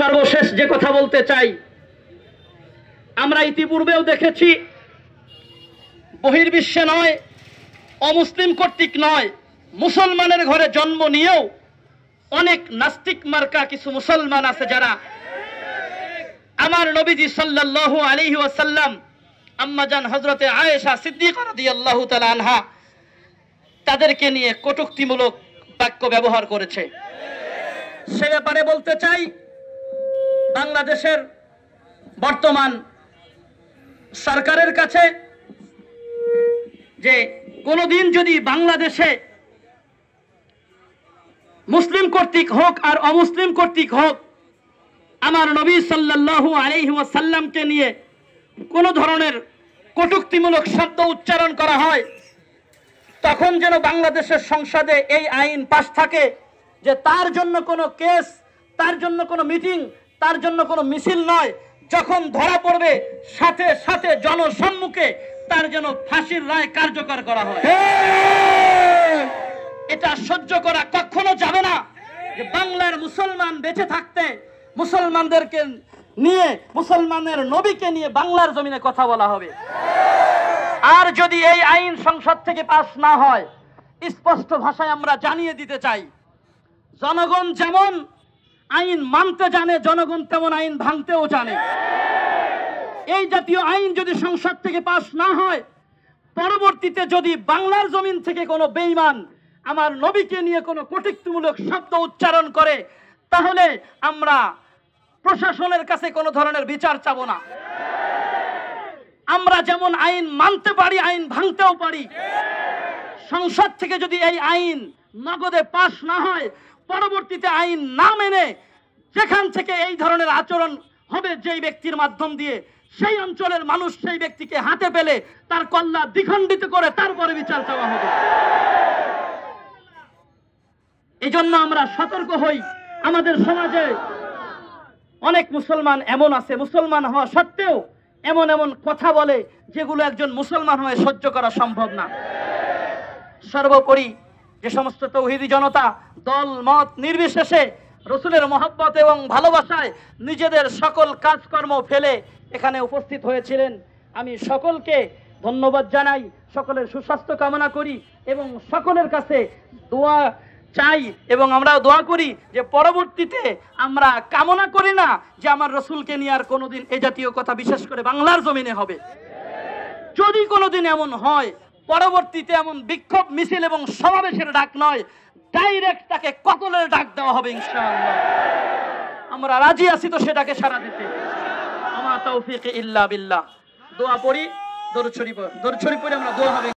সর্বশেষ যে কথা বলতে চাই, আমরা ইতিপূর্বেও দেখেছি বহির্বিশ্বে নয়, অমুসলিম কর্তৃক নয়, মুসলমানের ঘরে জন্ম নিয়েও অনেক নাস্তিক মার্কা কিছু মুসলমান আছে যারা আমার নবীজি সাল্লাল্লাহু আলাইহি ওয়াসাল্লাম, আম্মাজান হযরতে আয়েশা সিদ্দিকা রাদিয়াল্লাহু তাআলা আনহা তাদেরকে নিয়ে কটূক্তিমূলক বাক্য ব্যবহার করেছে। সে ব্যাপারে বলতে চাই, বাংলাদেশের বর্তমান সরকারের কাছে যে কোনোদিন যদি বাংলাদেশে মুসলিম কর্তৃক হোক আর অমুসলিম কর্তৃক হোক আমার নবী সাল্লাল্লাহু আলাইহি ওয়াসাল্লামকে নিয়ে কোনো ধরনের কটূক্তিমূলক শব্দ উচ্চারণ করা হয়, তখন যেন বাংলাদেশের সংসদে এই আইন পাস থাকে যে তার জন্য কোনো কেস, তার জন্য কোনো মিটিং, তার জন্য কোনো মিছিল নয়, যখন ধরা পড়বে সাথে সাথে জনসম্মুখে তার যেন ফাঁসির রায় কার্যকর করা হয়। এটা সহ্য করা কখনো যাবে না যে বাংলার মুসলমান বেঁচে থাকতে মুসলমানদেরকে নিয়ে, মুসলমানের নবীকে নিয়ে বাংলার জমিনে কথা বলা হবে। আর যদি এই আইন সংসদ থেকে পাস না হয়, স্পষ্ট ভাষায় আমরা জানিয়ে দিতে চাই, জনগণ যেমন আইন মানতে জানে, জনগণ তেমন আইন ভাঙতেও জানে। এই জাতীয় আইন যদি সংসদ থেকে পাস না হয়, পরবর্তীতে যদি বাংলার জমিন থেকে কোনো বেঈমান আমার নবীকে নিয়ে কোনো কটূক্তিমূলক শব্দ উচ্চারণ করে, তাহলে আমরা প্রশাসনের কাছে কোনো ধরনের বিচার চাব না। আমরা যেমন আইন মানতে পারি, আইন ভাঙতেও পারি। সংসদ থেকে যদি এই আইন নগদে পাস না হয়, পরবর্তীতে আইন না মেনে যেখান থেকে এই ধরনের আচরণ হবে যেই ব্যক্তির মাধ্যম দিয়ে, সেই অঞ্চলের মানুষ সেই ব্যক্তিকে হাতে পেলে তার কল্লা দ্বিখণ্ডিত করে তারপরে বিচার চাওয়া হবে। এই জন্য আমরা সতর্ক হই। আমাদের সমাজে অনেক মুসলমান এমন আছে, মুসলমান হওয়া সত্ত্বেও এমন এমন কথা বলে যেগুলো একজন মুসলমান হয়ে সহ্য করা সম্ভব না। সর্বোপরি যে সমস্ত তৌহিদি জনতা দল মত নির্বিশেষে রসুলের মহব্বত এবং ভালোবাসায় নিজেদের সকল কাজকর্ম ফেলে এখানে উপস্থিত হয়েছিলেন, আমি সকলকে ধন্যবাদ জানাই, সকলের সুস্বাস্থ্য কামনা করি এবং সকলের কাছে দোয়া চাই। এবং আমরা দোয়া করি যে পরবর্তীতে আমরা কামনা করি না যে আমার রসুলকে নিয়ে আর কোনোদিন এই জাতীয় কথা বিশেষ করে বাংলার জমিনে হবে। যদি কোনোদিন এমন হয়, পরবর্তীতে এমন বিক্ষোভ মিছিল এবং সমাবেশের ডাক নয়, ডাইরেক্ট তাকে কতলের ডাক দেওয়া হবে ইনশাআল্লাহ। আমরা রাজি আছি তো সেটাকে সাড়া দিতে। আমা তাওফীক ইল্লা বিল্লাহ। দোয়া পড়ি, দরুদ শরীফ পড়ি, আমরা দোয়া হবে।